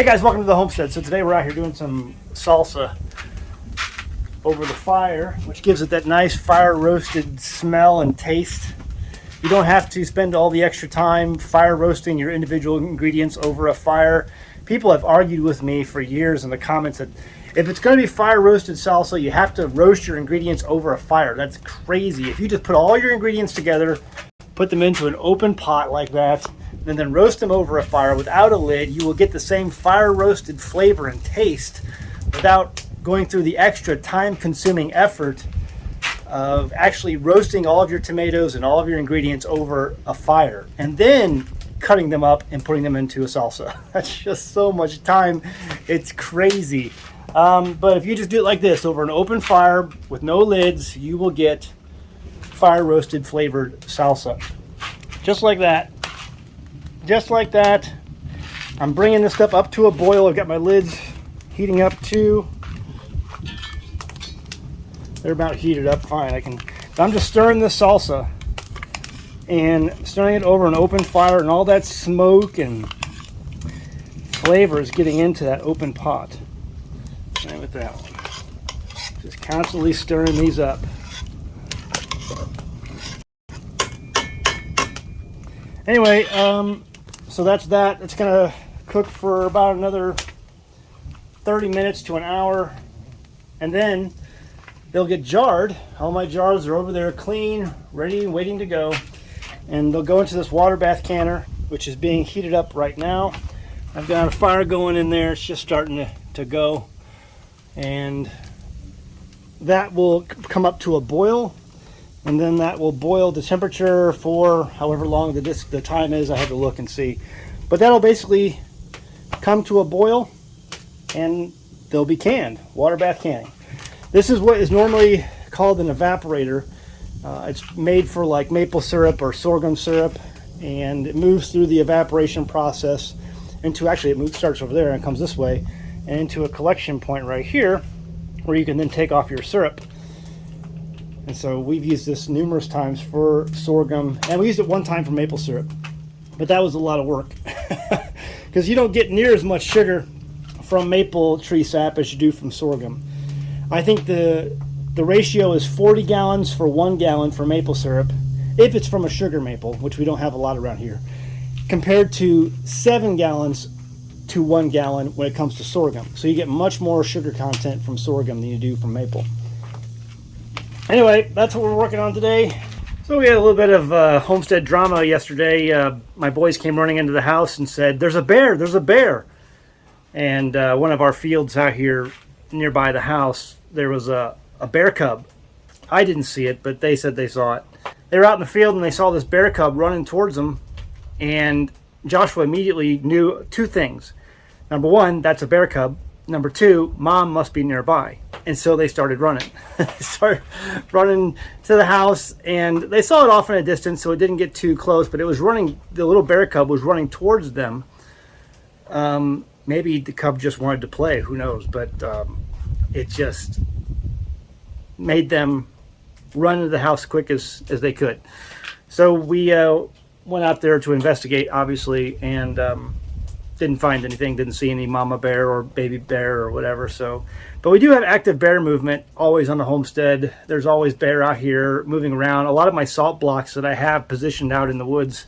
Hey guys, welcome to the Homestead. So today we're out here doing some salsa over the fire, which gives it that nice fire roasted smell and taste. You don't have to spend all the extra time fire roasting your individual ingredients over a fire. People have argued with me for years in the comments that if it's going to be fire roasted salsa, you have to roast your ingredients over a fire. That's crazy. If you just put all your ingredients together, put them into an open pot like that, and then roast them over a fire without a lid, you will get the same fire roasted flavor and taste without going through the extra time consuming effort of actually roasting all of your tomatoes and all of your ingredients over a fire and then cutting them up and putting them into a salsa. That's just so much time. It's crazy. But if you just do it like this over an open fire with no lids, you will get fire roasted flavored salsa. Just like that. Just like that. I'm bringing this stuff up to a boil. I've got my lids heating up too. They're about heated up fine. I'm just stirring this salsa and stirring it over an open fire, and all that smoke and flavor is getting into that open pot. Right with that one. Just constantly stirring these up. Anyway, so that's that. It's gonna cook for about another 30 minutes to an hour, and then they'll get jarred. All my jars are over there clean, ready, waiting to go, and they'll go into this water bath canner, which is being heated up right now. I've got a fire going in there. It's just starting to go, and that will come up to a boil. And then that will boil the temperature for however long the time is. I have to look and see. But that'll basically come to a boil and they'll be canned, water bath canning. This is what is normally called an evaporator. It's made for like maple syrup or sorghum syrup, and it moves through the evaporation process into, actually it starts over there and comes this way, and into a collection point right here where you can then take off your syrup. And so we've used this numerous times for sorghum, and we used it one time for maple syrup, but that was a lot of work because you don't get near as much sugar from maple tree sap as you do from sorghum. I think the ratio is 40 gallons for 1 gallon for maple syrup, if it's from a sugar maple, which we don't have a lot around here, compared to 7 gallons to 1 gallon when it comes to sorghum. So you get much more sugar content from sorghum than you do from maple. Anyway, that's what we're working on today. So we had a little bit of homestead drama yesterday. My boys came running into the house and said, "There's a bear, there's a bear." And one of our fields out here nearby the house, there was a bear cub. I didn't see it, but they said they saw it. They were out in the field and they saw this bear cub running towards them. And Joshua immediately knew two things. Number one, that's a bear cub. Number two, mom must be nearby. And so they started running. They started running to the house, and they saw it off in a distance, so it didn't get too close, but it was running, the little bear cub was running towards them. Maybe the cub just wanted to play, who knows, but it just made them run into the house quick as they could. So we went out there to investigate, obviously, and didn't find anything, didn't see any mama bear or baby bear or whatever. So, but we do have active bear movement always on the homestead. There's always bear out here moving around. A lot of my salt blocks that I have positioned out in the woods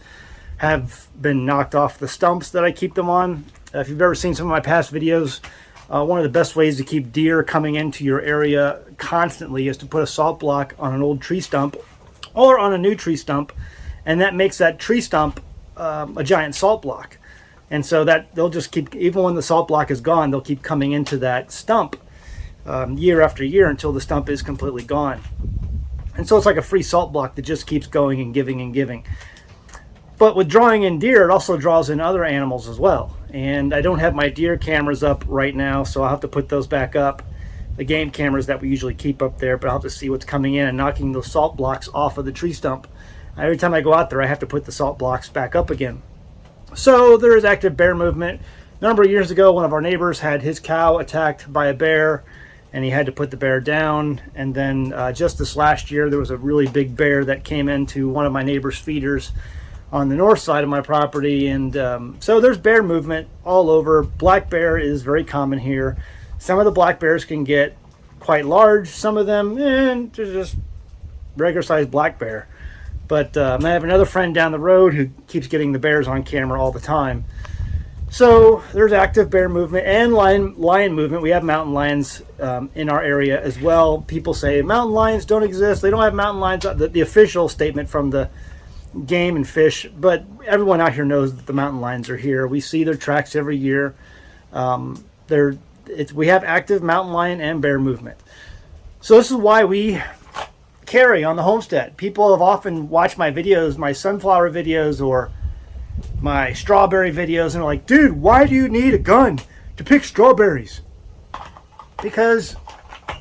have been knocked off the stumps that I keep them on. If you've ever seen some of my past videos, one of the best ways to keep deer coming into your area constantly is to put a salt block on an old tree stump or on a new tree stump, and that makes that tree stump a giant salt block. And so that they'll just keep, even when the salt block is gone, they'll keep coming into that stump year after year until the stump is completely gone. And so it's like a free salt block that just keeps going and giving and giving. But with drawing in deer, it also draws in other animals as well. And I don't have my deer cameras up right now, so I'll have to put those back up. The game cameras that we usually keep up there, but I'll have to see what's coming in and knocking those salt blocks off of the tree stump. Every time I go out there, I have to put the salt blocks back up again. So there is active bear movement. A number of years ago, one of our neighbors had his cow attacked by a bear, and he had to put the bear down. And then just this last year, there was a really big bear that came into one of my neighbor's feeders on the north side of my property, and so there's bear movement all over. Black bear is very common here. Some of the black bears can get quite large. Some of them, they're just regular sized black bear. But I have another friend down the road who keeps getting the bears on camera all the time. So there's active bear movement and lion movement. We have mountain lions in our area as well. People say mountain lions don't exist. They don't have mountain lions. The official statement from the Game and Fish, but everyone out here knows that the mountain lions are here. We see their tracks every year. We have active mountain lion and bear movement. So this is why we carry on the homestead. People have often watched my videos, my sunflower videos or my strawberry videos, and they're like, dude, why do you need a gun to pick strawberries? Because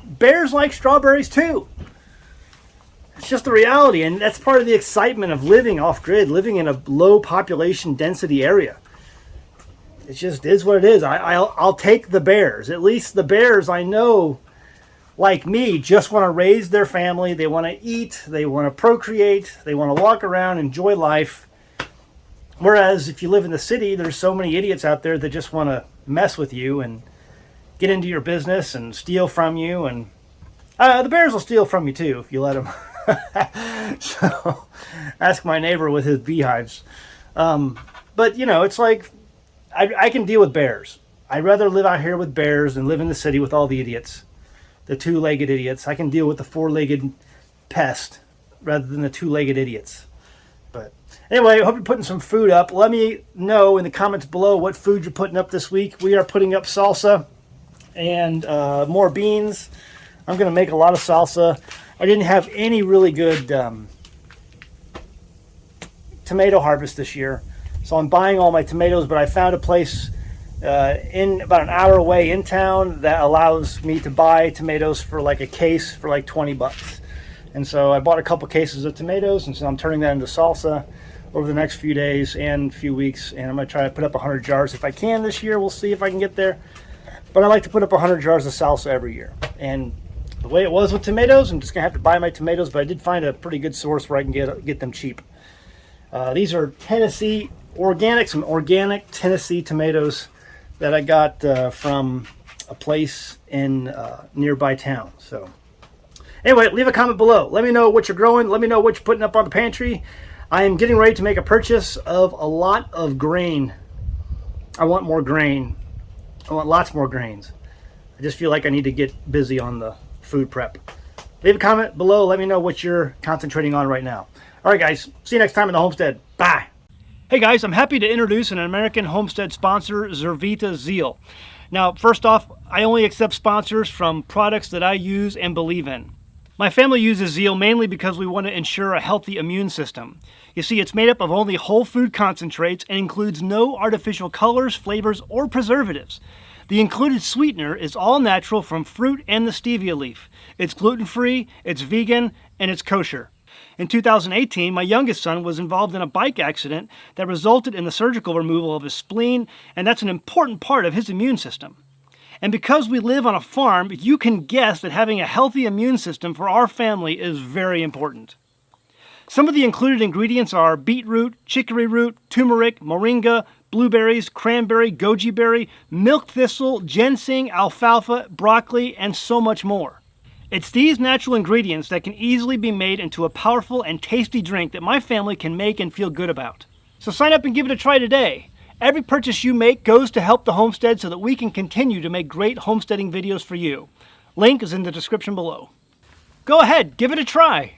bears like strawberries too. It's just the reality, and that's part of the excitement of living off-grid, living in a low population density area. It just is what it is. I'll take the bears. At least the bears, I know, like me, just want to raise their family. They want to eat. They want to procreate. They want to walk around, enjoy life. Whereas if you live in the city, there's so many idiots out there that just want to mess with you and get into your business and steal from you. And the bears will steal from you too if you let them. So ask my neighbor with his beehives. But you know, it's like I can deal with bears. I'd rather live out here with bears than live in the city with all the idiots, the two-legged idiots. I can deal with the four-legged pest rather than the two-legged idiots. But anyway, I hope you're putting some food up. Let me know in the comments below what food you're putting up this week. We are putting up salsa and more beans. I'm going to make a lot of salsa. I didn't have any really good tomato harvest this year, so I'm buying all my tomatoes, but I found a place in about an hour away in town that allows me to buy tomatoes for like a case for like 20 bucks. And so I bought a couple cases of tomatoes, and so I'm turning that into salsa over the next few days and few weeks, and I'm going to try to put up 100 jars if I can this year. We'll see if I can get there. But I like to put up 100 jars of salsa every year. And the way it was with tomatoes, I'm just going to have to buy my tomatoes, but I did find a pretty good source where I can get them cheap. These are Tennessee organic, some organic Tennessee tomatoes that I got from a place in nearby town. So anyway, leave a comment below. Let me know what you're growing. Let me know what you're putting up on the pantry. I am getting ready to make a purchase of a lot of grain. I want more grain. I want lots more grains. I just feel like I need to get busy on the food prep. Leave a comment below. Let me know what you're concentrating on right now. All right, guys. See you next time in the homestead. Bye. Hey, guys. I'm happy to introduce an American homestead sponsor, Zervita Zeal. Now, first off, I only accept sponsors from products that I use and believe in. My family uses Zeal mainly because we want to ensure a healthy immune system. You see, it's made up of only whole food concentrates and includes no artificial colors, flavors, or preservatives. The included sweetener is all natural from fruit and the stevia leaf. It's gluten-free, it's vegan, and it's kosher. In 2018, my youngest son was involved in a bike accident that resulted in the surgical removal of his spleen, and that's an important part of his immune system. And because we live on a farm, you can guess that having a healthy immune system for our family is very important. Some of the included ingredients are beetroot, chicory root, turmeric, moringa, blueberries, cranberry, goji berry, milk thistle, ginseng, alfalfa, broccoli, and so much more. It's these natural ingredients that can easily be made into a powerful and tasty drink that my family can make and feel good about. So sign up and give it a try today. Every purchase you make goes to help the homestead so that we can continue to make great homesteading videos for you. Link is in the description below. Go ahead, give it a try.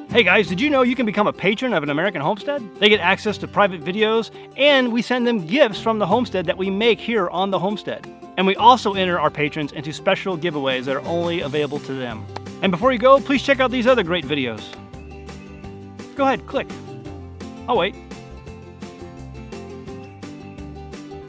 Hey guys, did you know you can become a patron of an American homestead? They get access to private videos, and we send them gifts from the homestead that we make here on the homestead. And we also enter our patrons into special giveaways that are only available to them. And before you go, please check out these other great videos. Go ahead, click. I'll wait.